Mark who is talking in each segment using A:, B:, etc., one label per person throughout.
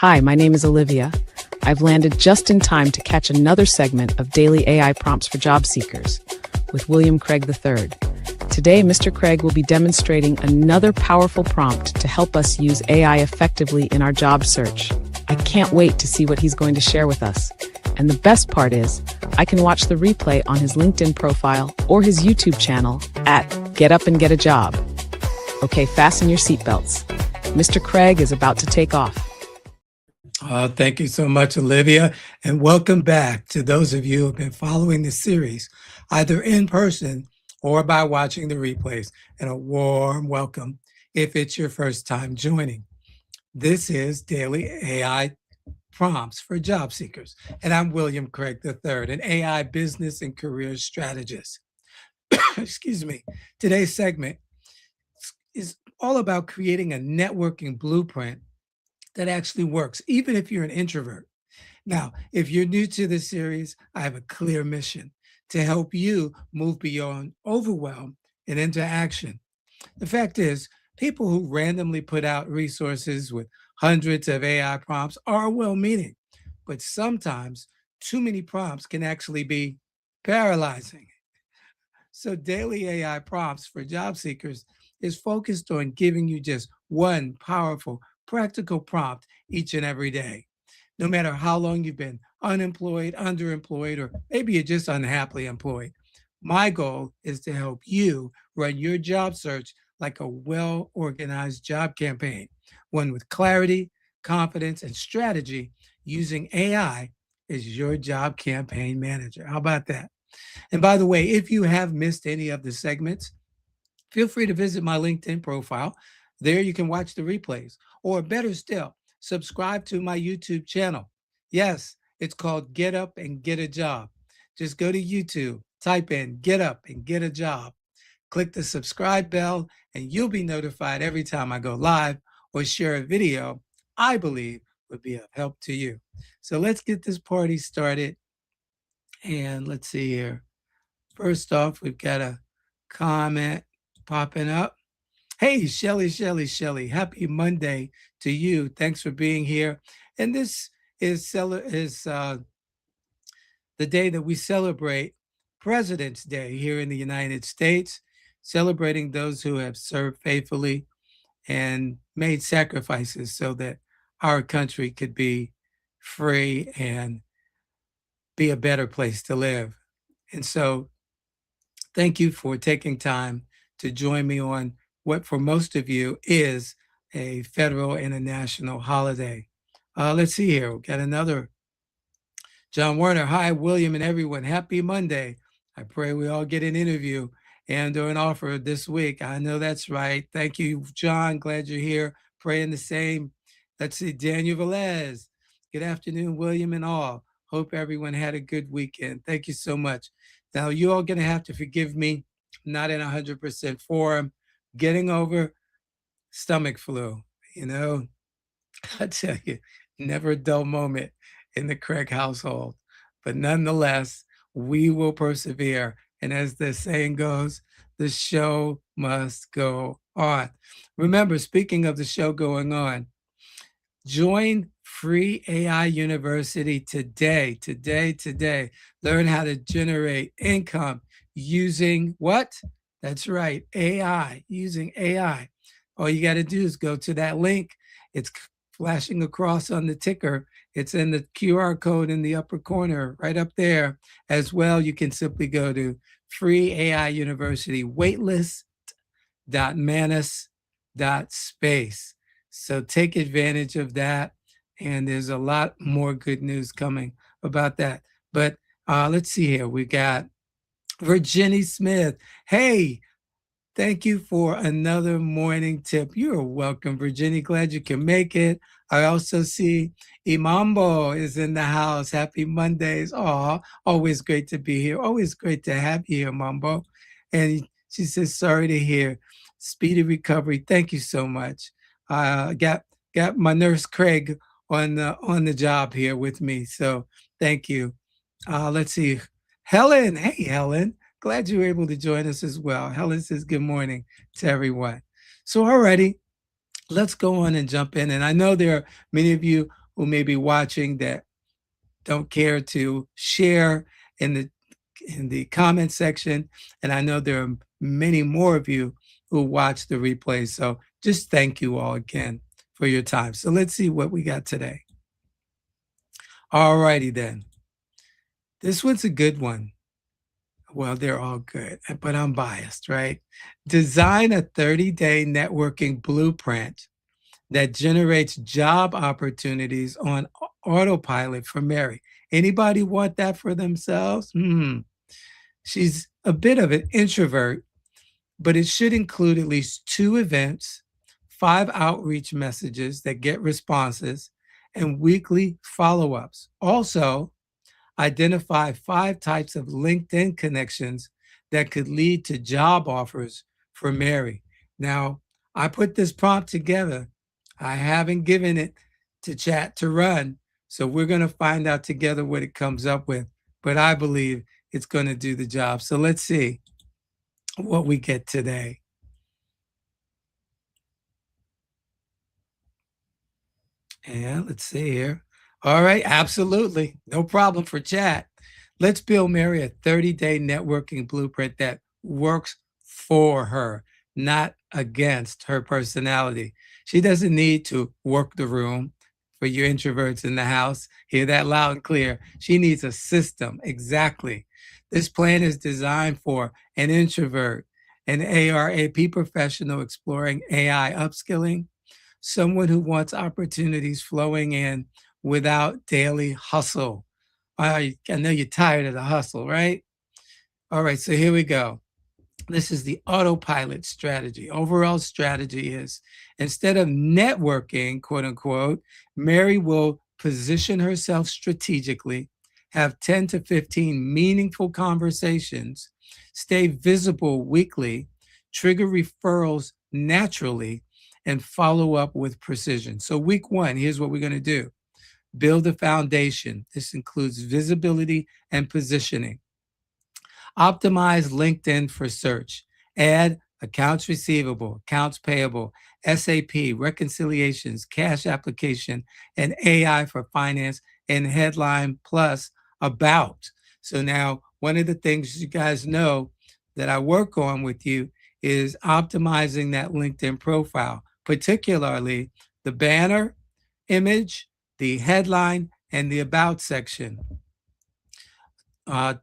A: Hi, my name is Olivia. I've landed just in time to catch another segment of Daily AI Prompts for Job Seekers with William Craig III. Today, Mr. Craig will be demonstrating another powerful prompt to help us use AI effectively in our job search. I can't wait to see what he's going to share with us. And the best part is, I can watch the replay on his LinkedIn profile or his YouTube channel at Get Up and Get a Job. Okay, fasten your seatbelts. Mr. Craig is about to take off.
B: Thank you so much, Olivia, and welcome back to those of you who have been following the series, either in person or by watching the replays, and a warm welcome if it's your first time joining. This is Daily AI Prompts for Job Seekers, and I'm William Craig III, an AI business and career strategist. Excuse me. Today's segment is all about creating a networking blueprint that actually works, even if you're an introvert. Now, if you're new to this series, I have a clear mission to help you move beyond overwhelm and into action. The fact is, people who randomly put out resources with hundreds of AI prompts are well-meaning, but sometimes too many prompts can actually be paralyzing. So Daily AI Prompts for Job Seekers is focused on giving you just one powerful, practical prompt each and every day. No matter how long you've been unemployed, underemployed, or maybe you're just unhappily employed. My goal is to help you run your job search like a well-organized job campaign, one with clarity, confidence, and strategy using AI as your job campaign manager. How about that? And by the way, if you have missed any of the segments, feel free to visit my LinkedIn profile. There you can watch the replays, or better still, subscribe to my YouTube channel. Yes, it's called Get Up and Get a Job. Just go to YouTube, type in Get Up and Get a Job, click the subscribe bell, and you'll be notified every time I go live or share a video I believe would be of help to you. So let's get this party started. And let's see here. First off, we've got a comment popping up. Hey, Shelly, happy Monday to you. Thanks for being here. And this is the day that we celebrate President's Day here in the United States, celebrating those who have served faithfully and made sacrifices so that our country could be free and be a better place to live. And so thank you for taking time to join me on what for most of you is a federal and a national holiday. Let's see here. We've got another. John Werner, hi, William and everyone. Happy Monday. I pray we all get an interview and or an offer this week. I know that's right. Thank you, John. Glad you're here. Praying the same. Let's see, Daniel Velez. Good afternoon, William and all. Hope everyone had a good weekend. Thank you so much. Now, you all going to have to forgive me. I'm not in 100% form. Getting over stomach flu, I tell you, never a dull moment in the Craig household. But nonetheless, we will persevere. And as the saying goes, the show must go on. Remember, speaking of the show going on, join Free AI University today. Learn how to generate income using what? That's right, AI, using AI. All you got to do is go to that link. It's flashing across on the ticker. It's in the QR code in the upper corner, right up there. As well, you can simply go to Free AI University waitlist.manus.space. So take advantage of that. And there's a lot more good news coming about that. But let's see here. We got Virginie Smith. Hey, thank you for another morning tip. You're welcome, Virginie. Glad you can make it. I also see Imambo is in the house. Happy Mondays. Oh, always great to be here. Always great to have you here, Mambo. And she says, sorry to hear. Speedy recovery. Thank you so much. Got my nurse Craig on the job here with me. So thank you. Let's see. Helen. Hey, Helen. Glad you were able to join us as well. Helen says good morning to everyone. So already, let's go on and jump in. And I know there are many of you who may be watching that don't care to share in the comment section. And I know there are many more of you who watch the replays. So just thank you all again for your time. So let's see what we got today. All righty then. This one's a good one. Well, they're all good, but I'm biased, right? Design a 30-day networking blueprint that generates job opportunities on autopilot for Mary. Anybody want that for themselves? She's a bit of an introvert, but it should include at least 2 events, 5 outreach messages that get responses, and weekly follow-ups. Also, identify 5 types of LinkedIn connections that could lead to job offers for Mary. Now, I put this prompt together. I haven't given it to chat to run, so we're going to find out together what it comes up with, but I believe it's going to do the job. So let's see what we get today. And let's see here. All right, absolutely. No problem for chat. Let's build Mary a 30-day networking blueprint that works for her, not against her personality. She doesn't need to work the room. For you introverts in the house, hear that loud and clear. She needs a system. Exactly. This plan is designed for an introvert, an ARAP professional exploring AI upskilling, someone who wants opportunities flowing in without daily hustle. I know you're tired of the hustle, right? All right, so here we go. This is the autopilot strategy. Overall strategy is instead of networking, quote unquote, Mary will position herself strategically, have 10 to 15 meaningful conversations, stay visible weekly, trigger referrals naturally, and follow up with precision. So, week 1, here's what we're going to do: build a foundation. This includes visibility and positioning. Optimize LinkedIn for search. Add accounts receivable, accounts payable, SAP, reconciliations, cash application, and AI for finance, and headline plus about. So now, one of the things you guys know that I work on with you is optimizing that LinkedIn profile, particularly the banner image, the headline, and the about section. Well,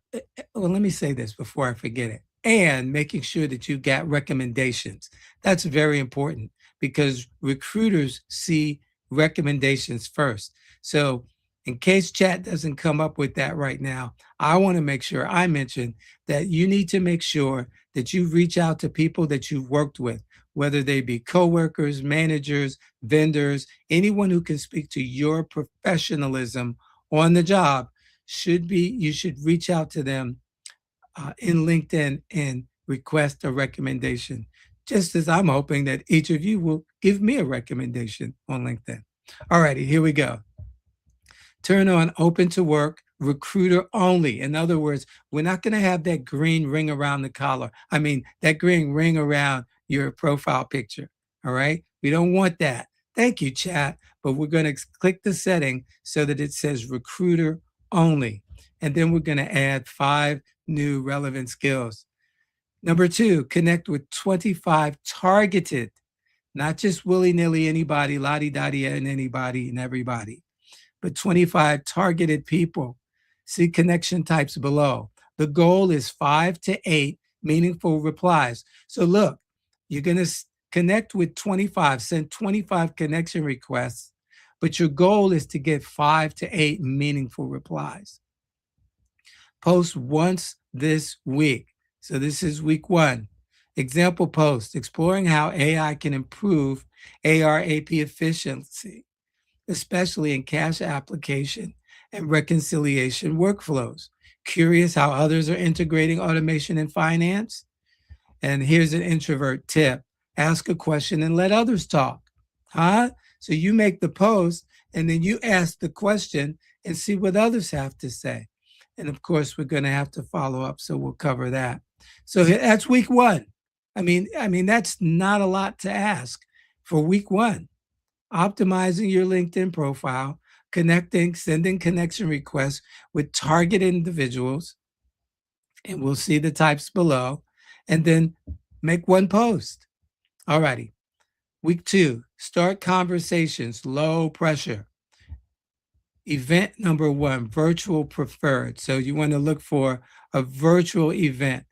B: let me say this before I forget it. And making sure that you get recommendations. That's very important because recruiters see recommendations first. So, in case chat doesn't come up with that right now, I want to make sure I mention that you need to make sure that you reach out to people that you've worked with, whether they be coworkers, managers, vendors, anyone who can speak to your professionalism on the job. You should reach out to them in LinkedIn and request a recommendation, just as I'm hoping that each of you will give me a recommendation on LinkedIn. All righty, here we go. Turn on open to work, recruiter only. In other words, we're not going to have that green ring around the collar. I mean, that green ring around your profile picture. All right. We don't want that. Thank you, chat. But we're going to click the setting so that it says recruiter only. And then we're going to add 5 new relevant skills. Number 2, connect with 25 targeted, not just willy-nilly anybody, lottie-dottie and anybody and everybody, but 25 targeted people. See connection types below. The goal is 5 to 8 meaningful replies. So look, you're going to connect with 25, send 25 connection requests, but your goal is to get 5 to 8 meaningful replies. Post once this week. So this is week 1. Example post, exploring how AI can improve ARAP efficiency, especially in cash application and reconciliation workflows. Curious how others are integrating automation in finance? And here's an introvert tip: ask a question and let others talk. So you make the post and then you ask the question and see what others have to say. And of course, we're going to have to follow up, so we'll cover that. So that's week 1. I mean, that's not a lot to ask for week 1. optimizing your LinkedIn profile, connecting, sending connection requests with target individuals, and we'll see the types below, and then make one post. Alrighty. Week 2, start conversations, low pressure. Event number 1, virtual preferred. So you want to look for a virtual event.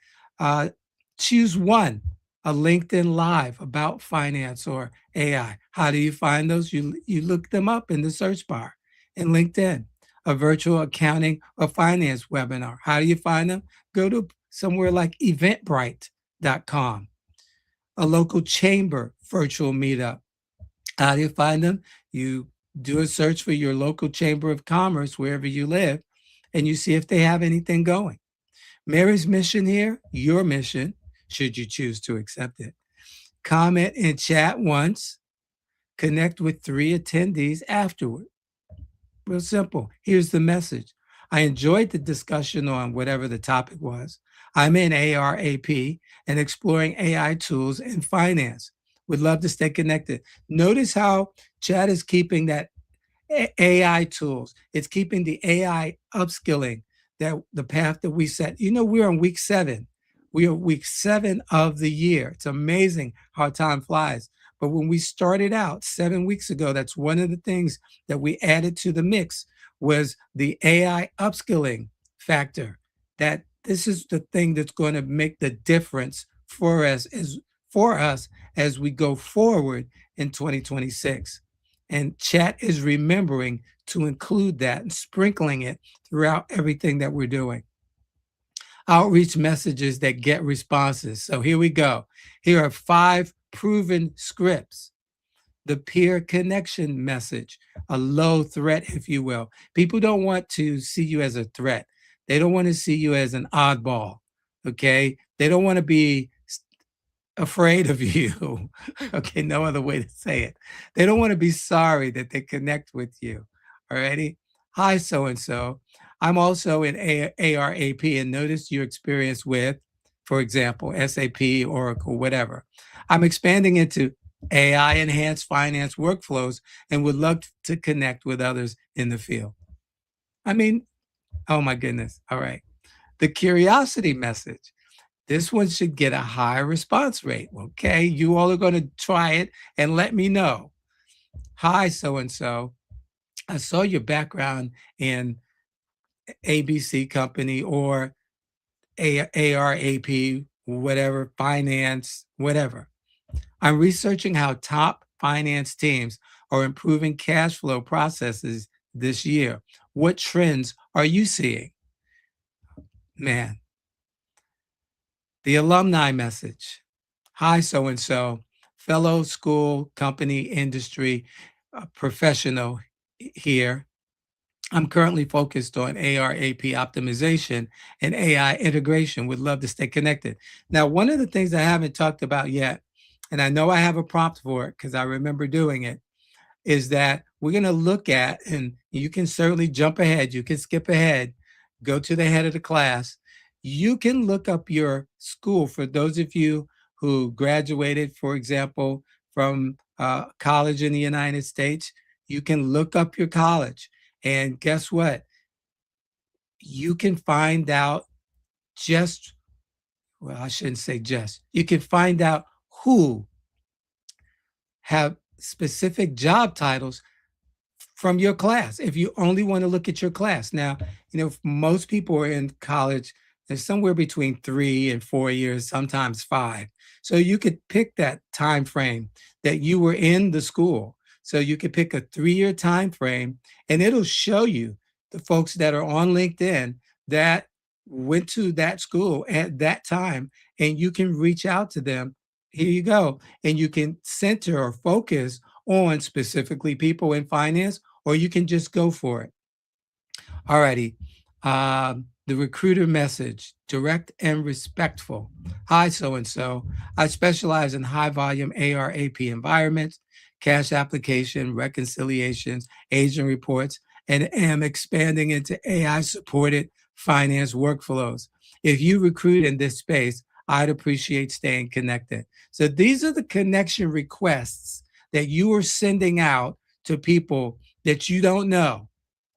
B: Choose one, a LinkedIn Live about finance or AI. How do you find those? You look them up in the search bar in LinkedIn. A virtual accounting or finance webinar. How do you find them? Go to somewhere like eventbrite.com. A local chamber virtual meetup. How do you find them? You do a search for your local chamber of commerce wherever you live, and you see if they have anything going. Mary's mission here, your mission, should you choose to accept it. Comment and chat once, connect with 3 attendees afterward. Real simple. Here's the message. I enjoyed the discussion on whatever the topic was. I'm in ARAP and exploring AI tools in finance. Would love to stay connected. Notice how chat is keeping that AI tools. It's keeping the AI upskilling, that the path that we set. We're on week 7. We are week 7 of the year. It's amazing how time flies. But when we started out 7 weeks ago, that's one of the things that we added to the mix was the AI upskilling factor. That this is the thing that's going to make the difference for us as we go forward in 2026. And chat is remembering to include that and sprinkling it throughout everything that we're doing. Outreach messages that get responses. So here we go. Here are 5 proven scripts. The peer connection message, a low threat, if you will. People don't want to see you as a threat. They don't want to see you as an oddball, okay? They don't want to be afraid of you. Okay, no other way to say it. They don't want to be sorry that they connect with you. Alrighty. Hi, so-and-so. I'm also in ARAP, and notice your experience with, for example, SAP, Oracle, whatever. I'm expanding into AI enhanced finance workflows and would love to connect with others in the field. I mean, oh my goodness. All right. The curiosity message. This one should get a high response rate. Okay. You all are going to try it and let me know. Hi, so-and-so. I saw your background in ABC company or ARAP, whatever, finance, whatever. I'm researching how top finance teams are improving cash flow processes this year. What trends are you seeing? Man. The alumni message. Hi, so-and-so, fellow school, company, industry, professional here. I'm currently focused on ARAP optimization and AI integration. Would love to stay connected. Now, one of the things I haven't talked about yet, and I know I have a prompt for it because I remember doing it, is that we're going to look at, and you can certainly jump ahead, you can skip ahead, go to the head of the class. You can look up your school for those of you who graduated, for example, from college in the United States. You can look up your college. And guess what? You can find out I shouldn't say just, you can find out who have specific job titles from your class if you only want to look at your class. Now, most people are in college, they're somewhere between 3 and 4 years, sometimes 5. So you could pick that time frame that you were in the school. So you could pick a 3-year time frame, and it'll show you the folks that are on LinkedIn that went to that school at that time, and you can reach out to them. Here you go. And you can center or focus on specifically people in finance, or you can just go for it. Alrighty. The recruiter message, direct and respectful. Hi, so-and-so. I specialize in high volume ARAP environments, cash application, reconciliations, agent reports, and am expanding into AI supported finance workflows. If you recruit in this space, I'd appreciate staying connected. So these are the connection requests that you are sending out to people that you don't know.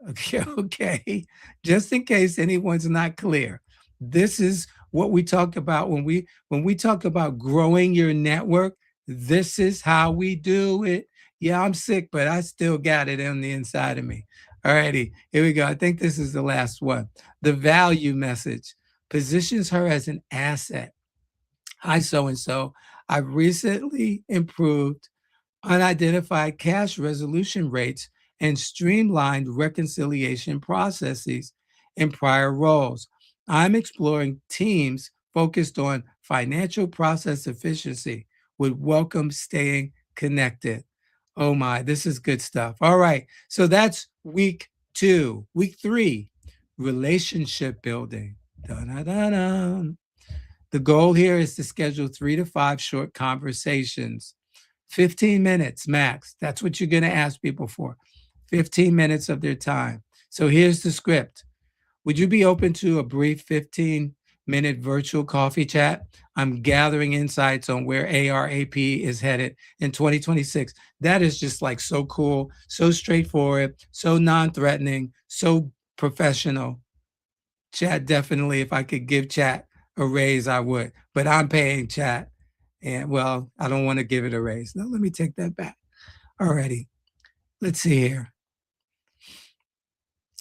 B: Okay, okay. Just in case anyone's not clear. This is what we talk about when we talk about growing your network. This is how we do it. Yeah, I'm sick, but I still got it on the inside of me. All righty, here we go. I think this is the last one. The value message positions her as an asset. Hi, so and so. I've recently improved unidentified cash resolution rates and streamlined reconciliation processes in prior roles. I'm exploring teams focused on financial process efficiency would welcome staying connected. Oh my, this is good stuff. All right. So that's week 2. Week 3, relationship building. Da-da-da-da. The goal here is to schedule 3 to 5 short conversations, 15 minutes max. That's what you're going to ask people for, 15 minutes of their time. So here's the script. Would you be open to a brief 15-minute virtual coffee chat? I'm gathering insights on where ARAP is headed in 2026. That is just like so cool, so straightforward, so non-threatening, so professional. Chat, definitely, if I could give chat a raise, I would. But I'm paying chat. And well, I don't want to give it a raise. No, let me take that back. Alrighty. Let's see here.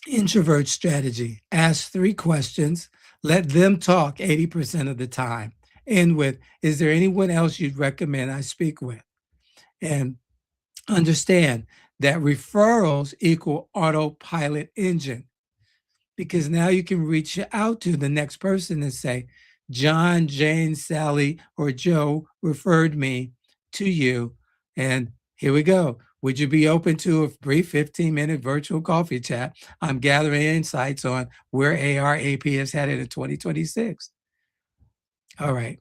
B: Introvert strategy. Ask 3 questions. Let them talk 80% of the time. End with, is there anyone else you'd recommend I speak with? And understand that referrals equal autopilot engine, because now you can reach out to the next person and say, John, Jane, Sally, or Joe referred me to you. And here we go. Would you be open to a brief 15-minute virtual coffee chat? I'm gathering insights on where ARAP is headed in 2026. All right.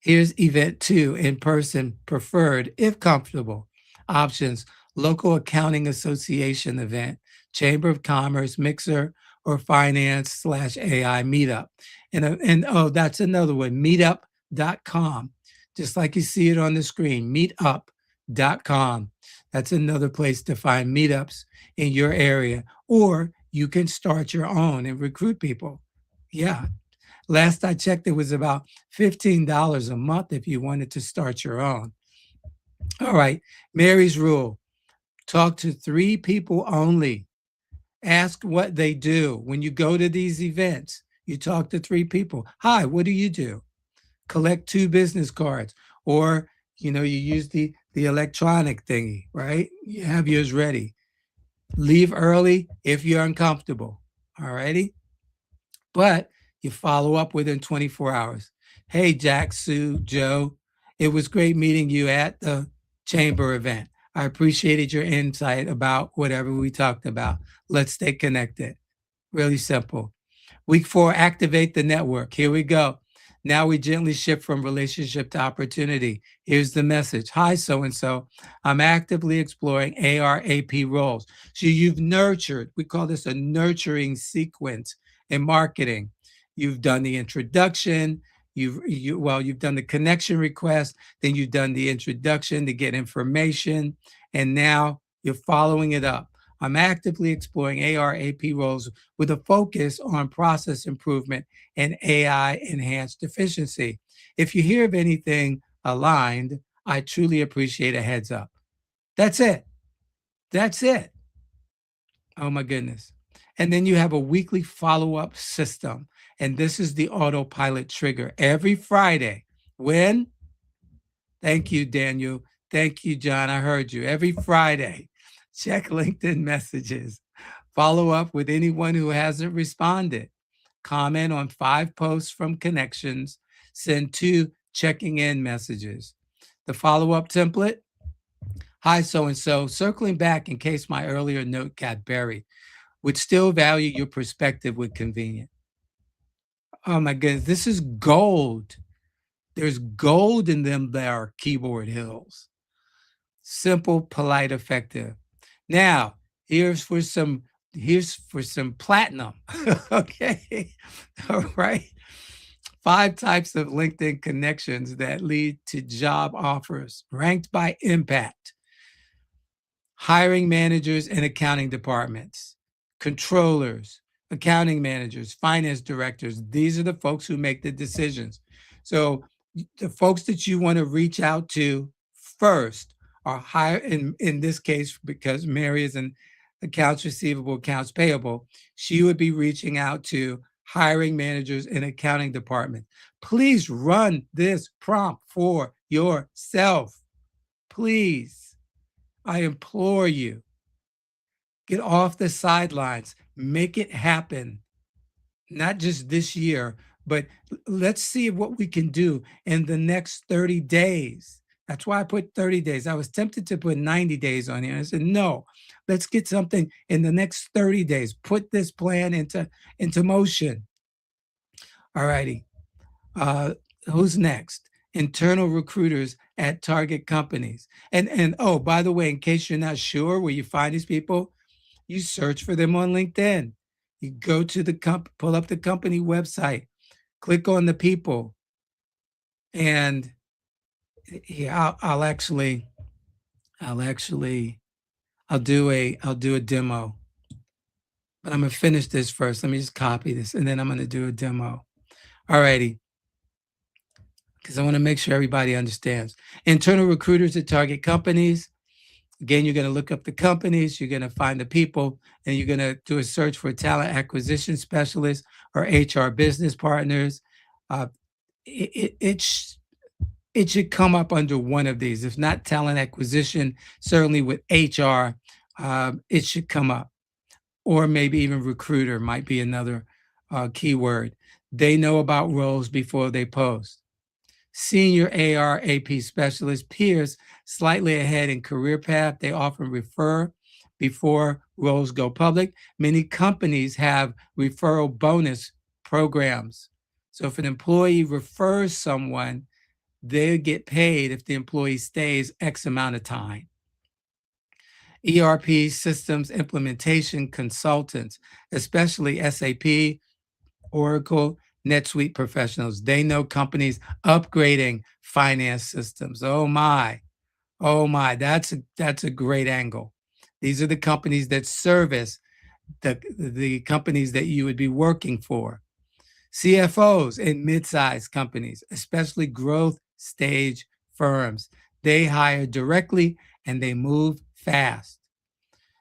B: Here's event 2, in person preferred, if comfortable. Options: local accounting association event, Chamber of Commerce, Mixer, or finance/AI meetup. And oh, that's another one, meetup.com. Just like you see it on the screen, meetup.com. That's another place to find meetups in your area. Or you can start your own and recruit people. Yeah. Last I checked, it was about $15 a month if you wanted to start your own. All right, Mary's rule: talk to 3 people only. Ask what they do. When you go to these events, you talk to 3 people. Hi, what do you do? Collect 2 business cards, or you use the electronic thingy, right? You have yours ready. Leave early if you're uncomfortable. All righty. But you follow up within 24 hours. Hey, Jack, Sue, Joe, it was great meeting you at the chamber event. I appreciated your insight about whatever we talked about. Let's stay connected. Really simple. Week 4, activate the network. Here we go. Now we gently shift from relationship to opportunity. Here's the message. Hi, so-and-so. I'm actively exploring ARAP roles. So you've nurtured, we call this a nurturing sequence in marketing. You've done the introduction, you've done the connection request, then you've done the introduction to get information, and now you're following it up. I'm actively exploring ARAP roles with a focus on process improvement and AI enhanced efficiency. If you hear of anything aligned, I truly appreciate a heads up. That's it. That's it. Oh my goodness. And then you have a weekly follow-up system. And this is the autopilot trigger. Every Friday, when? Thank you, Daniel. Thank you, John. I heard you. Every Friday, check LinkedIn messages. Follow up with anyone who hasn't responded. Comment on 5 posts from connections. Send 2 checking in messages. The follow-up template. Hi, so-and-so. Circling back in case my earlier note got buried. Would still value your perspective with convenient. Oh my goodness, this is gold. There's gold in them there keyboard hills. Simple, polite, effective. Now, here's for some platinum. Okay. All right. 5 types of LinkedIn connections that lead to job offers, ranked by impact. Hiring managers and accounting departments, controllers, accounting managers, finance directors. These are the folks who make the decisions. So the folks that you want to reach out to first are higher in this case, because Mary is an accounts receivable, accounts payable, she would be reaching out to hiring managers and accounting department. Please run this prompt for yourself. Please. I implore you, get off the sidelines, make it happen, not just this year, but let's see what we can do in the next 30 days. That's why I put 30 days. I was tempted to put 90 days on here. I said, no, let's get something in the next 30 days. Put this plan into motion. All righty. Who's next? Internal recruiters at target companies. And oh, by the way, in case you're not sure where you find these people, you search for them on LinkedIn. You go to the pull up the company website, click on the people, and yeah, I'll do a demo. But I'm gonna finish this first. Let me just copy this, and then I'm gonna do a demo. All righty. Because I want to make sure everybody understands. Internal recruiters at target companies. Again, you're going to look up the companies, you're going to find the people, and you're going to do a search for talent acquisition specialists or HR business partners. It should come up under one of these. If not talent acquisition, certainly with HR, it should come up. Or maybe even recruiter might be another keyword. They know about roles before they post. Senior AR AP specialist, peers slightly ahead in career path. They often refer before roles go public. Many companies have referral bonus programs. So if an employee refers someone, they get paid if the employee stays X amount of time. ERP systems implementation consultants, especially SAP, Oracle, NetSuite professionals. They know companies upgrading finance systems. Oh my, that's a great angle. These are the companies that service the companies that you would be working for. CFOs in mid-sized companies, especially growth stage firms. They hire directly and they move fast.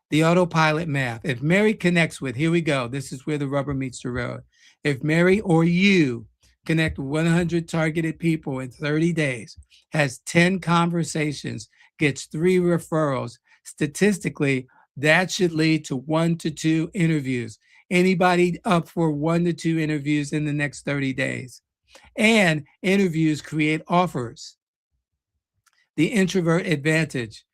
B: The autopilot math. If Mary connects with, here we go, this is where the rubber meets the road. If Mary or you connect 100 targeted people in 30 days, has 10 conversations, gets 3 referrals, statistically, that should lead to 1 to 2 interviews. Anybody up for 1 to 2 interviews in the next 30 days? And interviews create offers. The introvert advantage.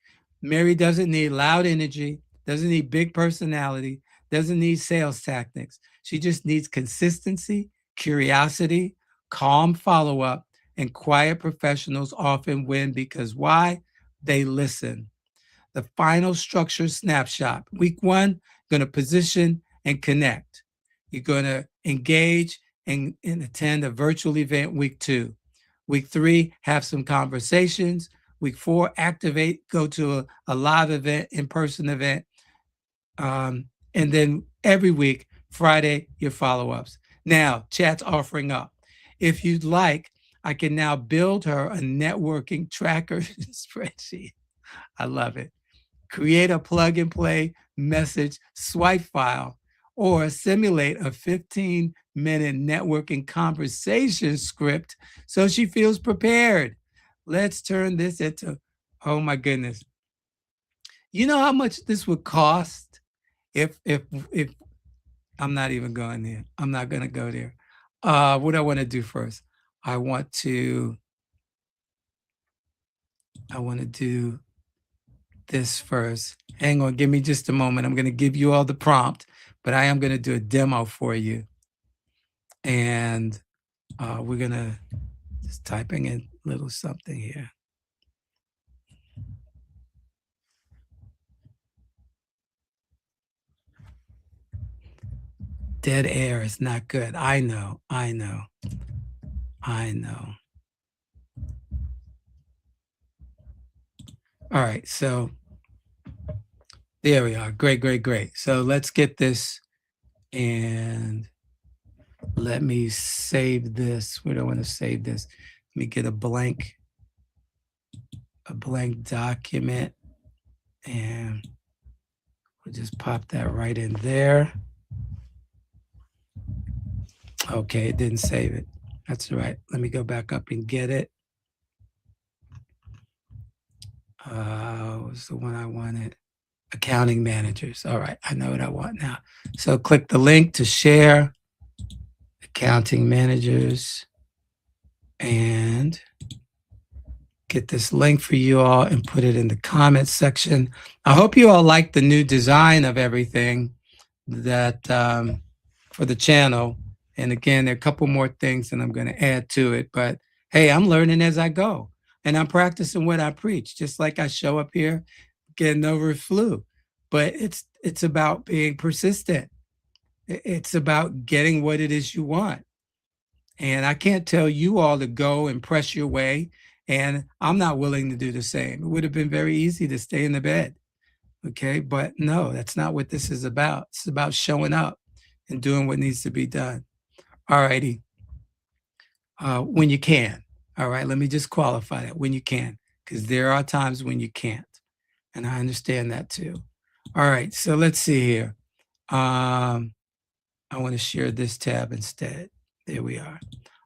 B: Mary doesn't need loud energy, doesn't need big personality, doesn't need sales tactics. She just needs consistency, curiosity, calm follow-up, and quiet professionals often win because why? They listen. The final structure snapshot. Week 1, going to position and connect. You're going to engage and attend a virtual event week 2. Week 3, have some conversations. Week 4, activate, go to a live event, in-person event. And then every week, Friday, your follow-ups. Now, chat's offering up. If you'd like, I can now build her a networking tracker spreadsheet. I love it. Create a plug-and-play message swipe file or simulate a 15-minute networking conversation script so she feels prepared. Let's turn this into, oh my goodness. You know how much this would cost if I'm not even going there. I'm not going to go there. What do I want to do first? I want to do this first. Hang on, give me just a moment. I'm going to give you all the prompt, but I am going to do a demo for you. And we're going to just typing in a little something here. Dead air is not good. I know. I know. All right, so there we are. Great, great, great. So let's get this and let me save this. We don't want to save this. Let me get a blank document, and we'll just pop that right in there. Okay, it didn't save it. That's right. Let me go back up and get it. Was the one I wanted. Accounting managers. All right, I know what I want now. So click the link to share accounting managers and get this link for you all and put it in the comments section. I hope you all like the new design of everything that for the channel. And again, there are a couple more things that I'm going to add to it. But hey, I'm learning as I go, and I'm practicing what I preach. Just like I show up here getting over flu, but it's about being persistent. It's about getting what it is you want. And I can't tell you all to go and press your way. And I'm not willing to do the same. It would have been very easy to stay in the bed. Okay. But no, that's not what this is about. It's about showing up and doing what needs to be done. All righty. When you can. All right. Let me just qualify that when you can, because there are times when you can't. And I understand that too. All right. So let's see here. I want to share this tab instead. There we are.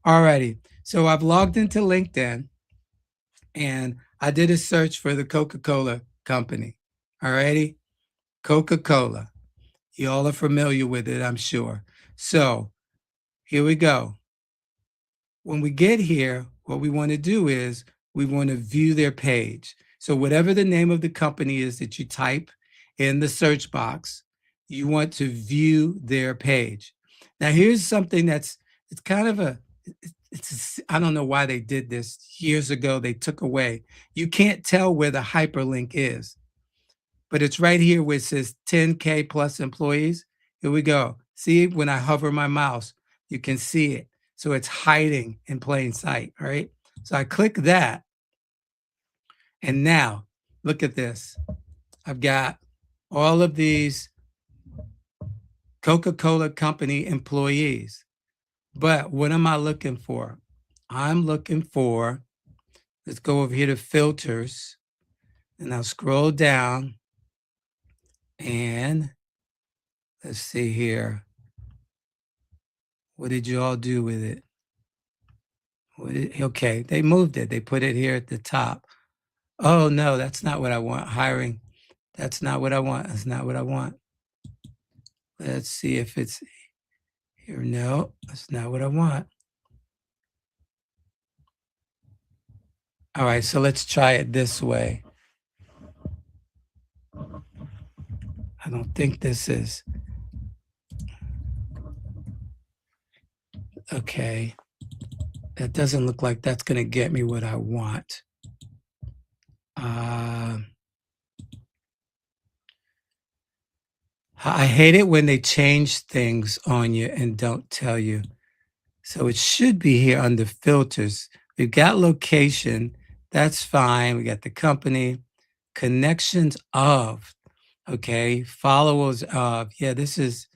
B: All righty. So I've logged into LinkedIn and I did a search for the Coca-Cola company. All righty. Coca-Cola. You all are familiar with it, I'm sure. So here we go. When we get here, what we want to do is we want to view their page. So whatever the name of the company is that you type in the search box, you want to view their page. Now, here's something it's kind of I don't know why they did this. Years ago, they took away. You can't tell where the hyperlink is, but it's right here where it says 10K plus employees. Here we go. See, when I hover my mouse, you can see it. So it's hiding in plain sight, all right? So I click that, and now look at this. I've got all of these Coca-Cola company employees. But what am I looking for? I'm looking for, let's go over here to filters, and I'll scroll down, and let's see here. What did you all do with it? Okay, they moved it. They put it here at the top. Oh, no, that's not what I want. Hiring. That's not what I want. That's not what I want. Let's see if it's here. No, that's not what I want. All right, so let's try it this way. I don't think this is. Okay. That doesn't look like that's going to get me what I want. I hate it when they change things on you and don't tell you. So it should be here under filters. We've got location. That's fine. We got the company, connections of, okay, followers of. Yeah, this is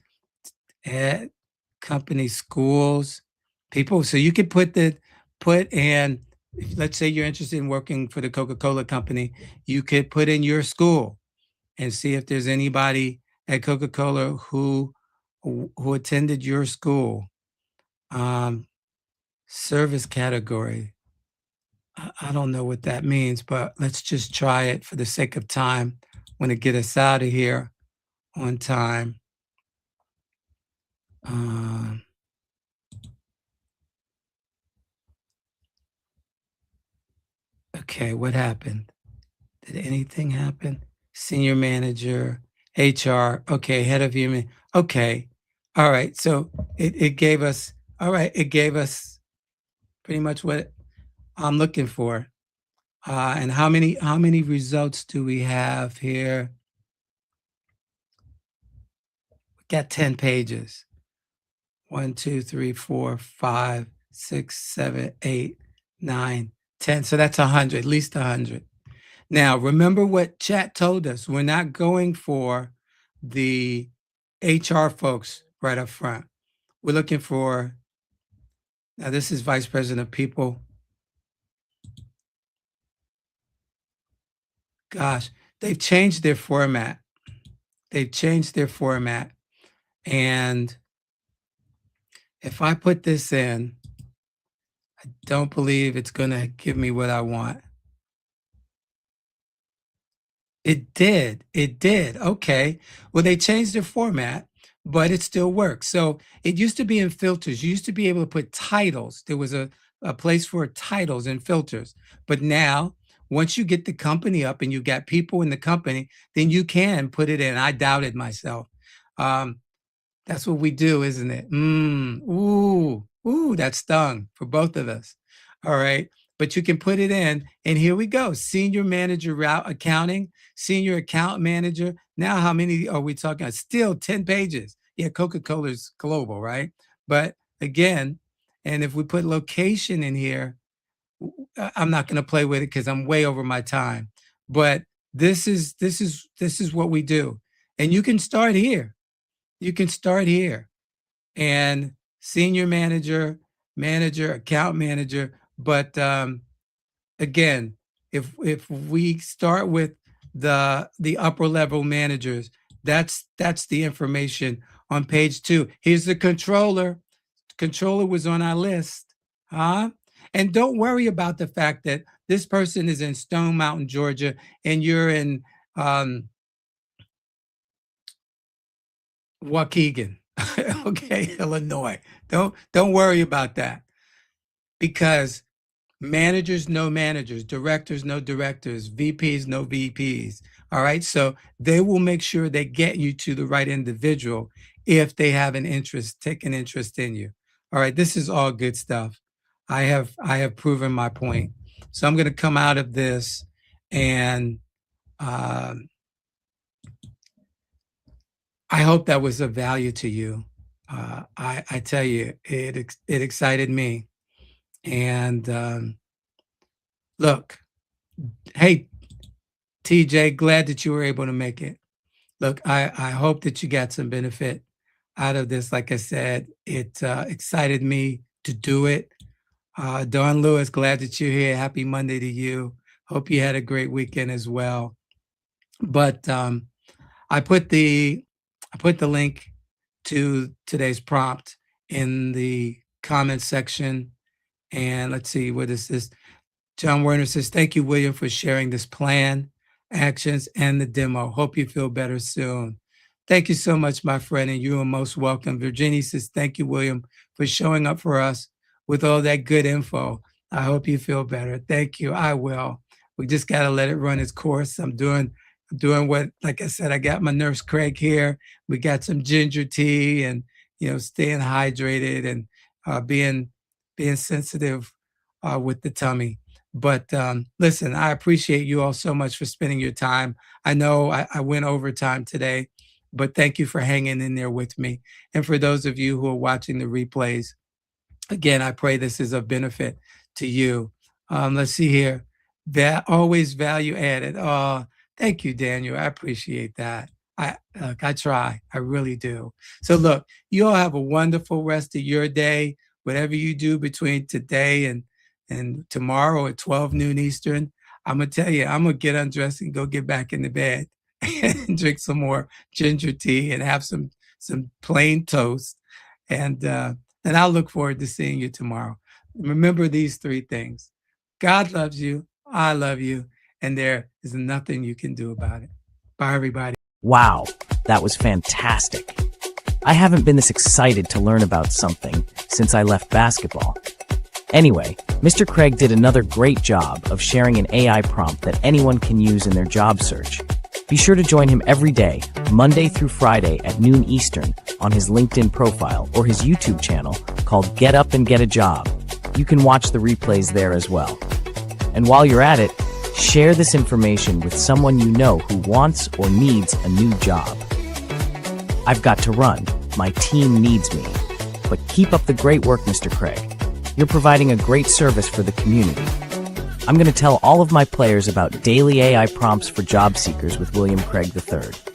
B: at company, schools, people. So you could put in, let's say you're interested in working for the Coca-Cola company, you could put in your school and see if there's anybody at Coca-Cola who attended your school. Service category. I don't know what that means, but let's just try it for the sake of time. Want to get us out of here on time. Okay, what happened? Did anything happen? Senior manager, HR. Okay, head of human. Okay, all right. So it gave us. All right, it gave us pretty much what I'm looking for. And how many results do we have here? We got 10 pages. 1, 2, 3, 4, 5, 6, 7, 8, 9, 10. So that's 100, at least 100. Now, remember what chat told us. We're not going for the HR folks right up front. We're looking for, now this is Vice President of People. Gosh, they've changed their format. And if I put this in, I don't believe it's going to give me what I want. It did. Okay. Well, they changed their format, but it still works. So it used to be in filters. You used to be able to put titles. There was a place for titles and filters. But now, once you get the company up and you got people in the company, then you can put it in. I doubted myself. That's what we do, isn't it? Ooh, that stung for both of us. All right. But you can put it in, and here we go. Senior manager route accounting, senior account manager. Now, how many are we talking about? Still 10 pages. Yeah, Coca-Cola's global, right? But again, and if we put location in here, I'm not going to play with it because I'm way over my time. But this is what we do. And you can start here. And senior manager, account manager. But again, if we start with the upper level managers, that's the information on page 2. Here's the controller. Controller was on our list, huh? And don't worry about the fact that this person is in Stone Mountain, Georgia, and you're in Waukegan, okay, Illinois. Don't worry about that, because managers know managers, directors know directors, VPs know VPs. All right, so they will make sure they get you to the right individual if they have take an interest in you. All right, this is all good stuff. I have proven my point. So I'm going to come out of this, and I hope that was of value to you. I tell you, it excited me. And look, hey, TJ, glad that you were able to make it. Look, I hope that you got some benefit out of this. Like I said, it excited me to do it. Dawn Lewis, glad that you're here. Happy Monday to you. Hope you had a great weekend as well. But I put the link to today's prompt in the comment section. And let's see, what is this? John Werner says, thank you, William, for sharing this plan, actions, and the demo. Hope you feel better soon. Thank you so much, my friend, and you are most welcome. Virginia says, thank you, William, for showing up for us with all that good info. I hope you feel better. Thank you. I will. We just got to let it run its course. I'm doing what, like I said, I got my nurse Craig here. We got some ginger tea and, staying hydrated and being sensitive with the tummy. But listen, I appreciate you all so much for spending your time. I know I went over time today, but thank you for hanging in there with me. And for those of you who are watching the replays, again, I pray this is of benefit to you. Let's see here. That always value added. Oh, thank you, Daniel. I appreciate that. I try. I really do. So look, you all have a wonderful rest of your day. Whatever you do between today and tomorrow at 12 noon Eastern, I'm going to tell you, I'm going to get undressed and go get back into bed and drink some more ginger tea and have some plain toast. And I'll look forward to seeing you tomorrow. Remember these 3 things. God loves you. I love you. And there is nothing you can do about it. Bye, everybody.
C: Wow, that was fantastic. I haven't been this excited to learn about something since I left basketball. Anyway, Mr. Craig did another great job of sharing an AI prompt that anyone can use in their job search. Be sure to join him every day, Monday through Friday at noon Eastern, on his LinkedIn profile or his YouTube channel called Get Up and Get a Job. You can watch the replays there as well. And while you're at it, share this information with someone you know who wants or needs a new job. I've got to run. My team needs me. But keep up the great work, Mr. Craig. You're providing a great service for the community. I'm going to tell all of my players about daily AI prompts for job seekers with William Craig III.